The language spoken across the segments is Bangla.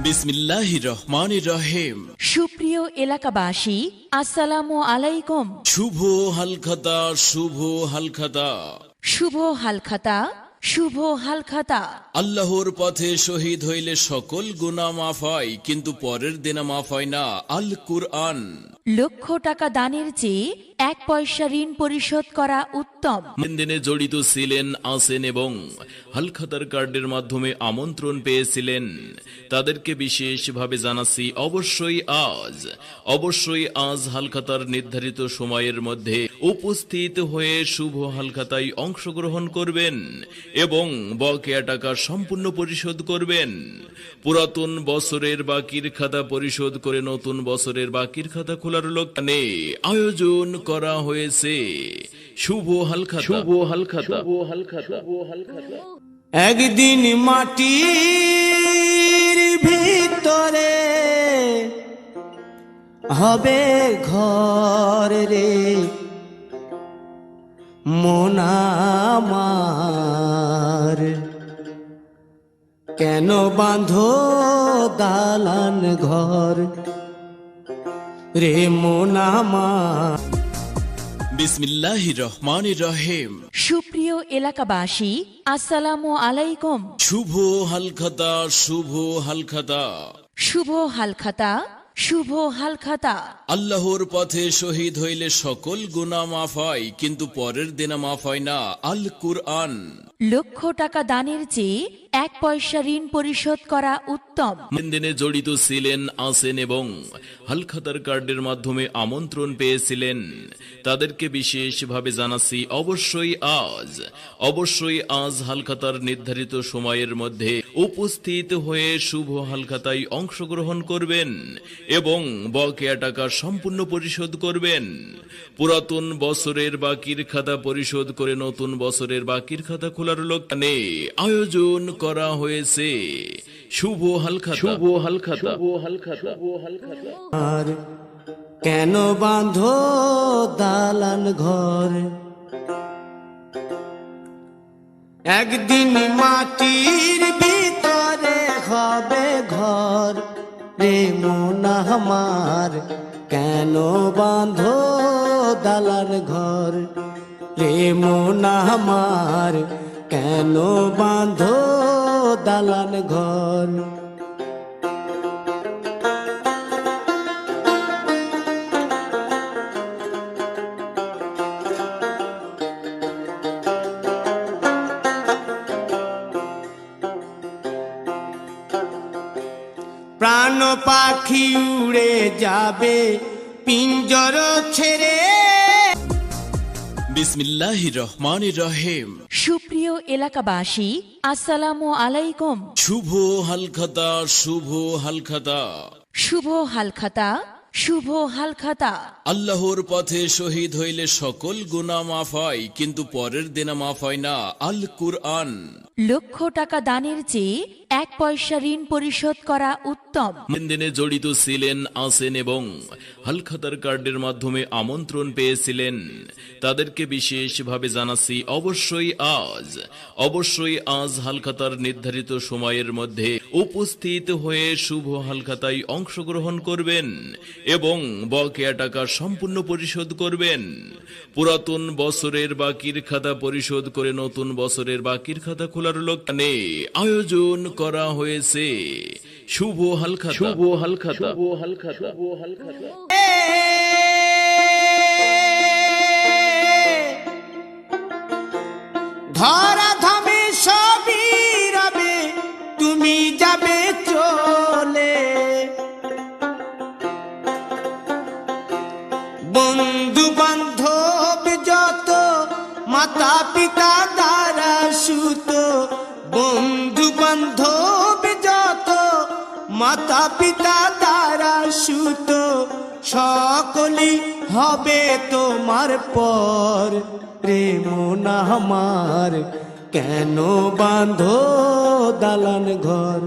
বিসমিল্লাহির রহমানির রহিম। সুপ্রিয় এলাকাবাসী, আসসালামু আলাইকুম। শুভ হালখাতা, শুভ হালখাতা। শুভ হালখাতা, শুভ হালখাতা। আল্লাহর পথে শহীদ হইলে সকল গুনাহ মাফ হয়, কিন্তু পরের দিনে মাফ হয় না। আল কুরআন। লক্ষ টাকা দানের চেয়ে 1 পয়সা ঋণ পরিশোধ করা উত্তম। লেনদেনে জড়িত ছিলেন, আছেন এবং হালখাতার কার্ডের মাধ্যমে আমন্ত্রণ পেয়েছিলেন, তাদেরকে বিশেষভাবে জানাচ্ছি অবশ্যই আজ হালখাতার নির্ধারিত সময়ের মধ্যে উপস্থিত হয়ে শুভ হালখাতায় অংশগ্রহণ করবেন এবং বকেয়া টাকা সম্পূর্ণ পরিশোধ করবেন। পুরাতন বছরের বাকির খাতা পরিশোধ করে নতুন বছরের বাকির খাতা খোলার লক্ষ্যে আয়োজন করা হয়েছে শুভ হালখাতা। একদিন মাটির ভিতরে হবে ঘর রে মন আমার, কেন বাঁধো দালান ঘর রে মন আমার। বিসমিল্লাহির রহমানির রহিম। সুপ্রিয় এলাকাবাসী, আসসালামু আলাইকুম। শুভ হালখাতা, শুভ হালখাতা। শুভ হালখাতা, শুভ হালখাতা। আল্লাহর পথে শহীদ হইলে সকল গুনাহ মাফ হয়, কিন্তু পরের দিনে মাফ হয় না। আল কুরআন। লক্ষ টাকা দানের চেয়ে 1 পয়সা ঋণ পরিশোধ করা উত্তম। লেনদেনে জড়িত ছিলেন, আছেন এবং হালখাতার কার্ডের মাধ্যমে আমন্ত্রণ পেয়েছিলেন, তাদেরকে বিশেষভাবে জানাচ্ছি অবশ্যই আজ হালখাতার নির্ধারিত সময়ের মধ্যে উপস্থিত হয়ে শুভ হালখাতায় অংশগ্রহণ করবেন এবং বকেয়া টাকা সম্পূর্ণ পরিশোধ করবেন। পুরাতন বছরের বাকির খাতা পরিশোধ করে নতুন বছরের বাকির খাতা খোলার লক্ষ্যে আয়োজন করা হয়েছে শুভ হালখাতা। আর কেন বাঁধো দালান ঘর, একদিন মাটির ভিতরে হবে ঘর রে মন আমার, কেন বাঁধো দালান ঘর রে মন আমার, কেন বাঁধো দালান ঘর। প্রাণ পাখি উড়ে যাবে পিঞ্জর ছেড়ে। বিসমিল্লাহির রহমানির রহিম। সুপ্রিয় এলাকাবাসী, আসসালামু আলাইকুম। শুভ হালখাতা, শুভ হালখাতা। শুভ হালখাতা, শুভ হালখাতা। আল্লাহর পথে শহীদ হইলে সকল গুনাহ মাফ হয়, কিন্তু পরের দিনে মাফ হয় না। আল কুরআন। লক্ষ টাকা দানের চেয়ে 1 পয়সা ঋণ পরিশোধ করা উত্তম। লেনদেনে জড়িত ছিলেন, আছেন এবং হালখাতার কার্ডের মাধ্যমে আমন্ত্রণ পেয়েছিলেন, তাদেরকে বিশেষভাবে জানাচ্ছি অবশ্যই আজ হালখাতার নির্ধারিত সময়ের মধ্যে উপস্থিত হয়ে শুভ হালখাতায় অংশগ্রহণ করবেন এবং বকেয়া টাকা সম্পূর্ণ পরিশোধ করবেন। পুরাতন বছরের বাকির খাতা পরিশোধ করে নতুন বছরের বাকির খাতা খোলার লক্ষ্যে আয়োজন করা হয়েছে শুভ হালখাতা। ধরা ধামে সবই রবে, তুমি যাবে চলে, বন্ধু বান্ধব যত মাতা পিতা দ্বারা সুত, বন্ধু বান্ধব যত মাতা পিতা দ্বারা সুত, সকলই হবে তোমার পর রে মন আমার, কেন বাঁধো দালান ঘর।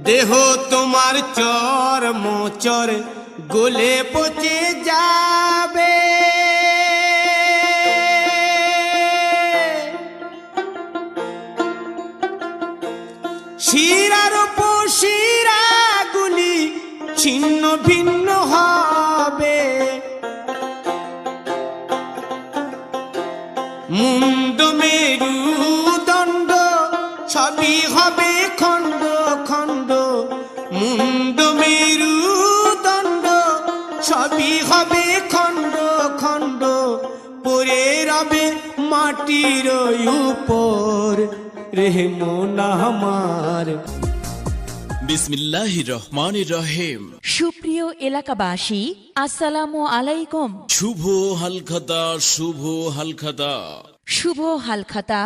দেহ তোমার চর মোচর গলে পচে যাবে, শিরার উপশিরাগুলি ছিন্ন ভিন্ন হবে, মুন্ড মেরুদণ্ড সবই হবে খণ্ড খণ্ড, মুন্ড মেরুদণ্ড সবই হবে খণ্ড খণ্ড, পড়ে রবে মাটির উপর রে মন আমার। বিসমিল্লাহির রহমানির রহিম। সুপ্রিয় এলাকাবাসী, আসসালামু আলাইকুম। শুভ হালখাতা, শুভ হালখাতা। শুভ হালখাতা,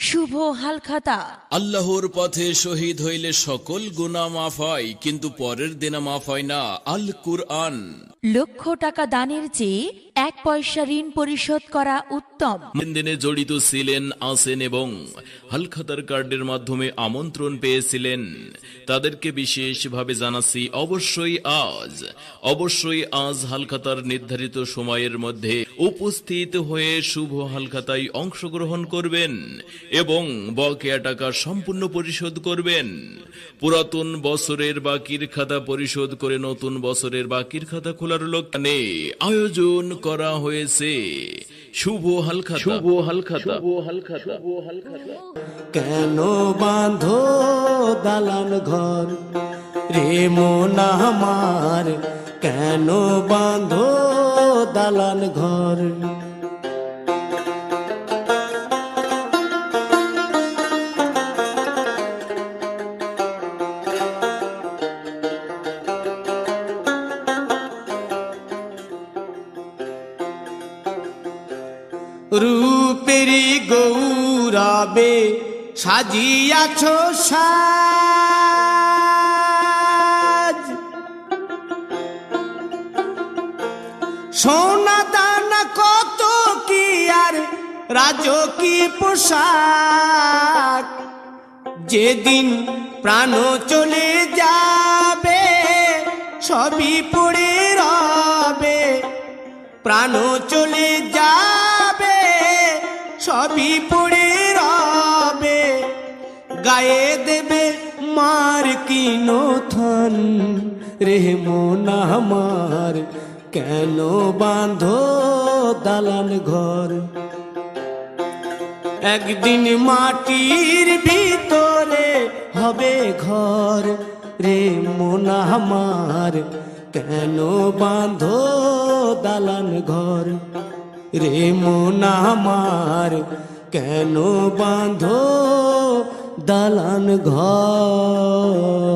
শুভ হালখাতা। আল্লাহর পথে শহীদ হইলে সকল গুনাহ মাফ হয়, কিন্তু পরের দিনে মাফ হয় না। আল কুরআন। লক্ষ টাকা দানের চেয়ে 1 পয়সা ঋণ পরিশোধ করা উত্তম। লেনদেনে জড়িত ছিলেন, আছেন এবং হালখাতার কার্ডের মাধ্যমে আমন্ত্রণ পেয়েছিলেন, তাদেরকে বিশেষভাবে জানাচ্ছি অবশ্যই আজ হালখাতার নির্ধারিত সময়ের মধ্যে উপস্থিত হয়ে শুভ হালখাতায় অংশগ্রহণ করবেন এবং বকেয়া টাকা সম্পূর্ণ পরিশোধ করবেন। পুরাতন বছরের বাকির খাতা পরিশোধ করে নতুন বছরের বাকির খাতা খোলার লক্ষ্যে আয়োজন করা হয়েছে শুভ হালখাতা। শুভ হালখাতা, শুভ হালখাতা, শুভ হালখাতা। কেন বাঁধো দালান ঘর রে মন আমার, কেন বাঁধো দালান ঘর, রূপেরি গৌরবে সাজিয়াছ সাজ, সোনা দানা কত কি আর রাজকীয় পোশাক, যেদিন প্রাণ চলে যাবে সবই পড়ে রবে, প্রাণ চলে যাবে সবই পড়ে রবে, গায়ে দেবে মার কিনো থন রে মন আমার, কেন বাঁধো দালান ঘর, একদিন মাটির ভিতরে হবে ঘর রে মন আমার, কেন বাঁধো দালান ঘর রে মন আমার, কেন বাঁধো দালান ঘর।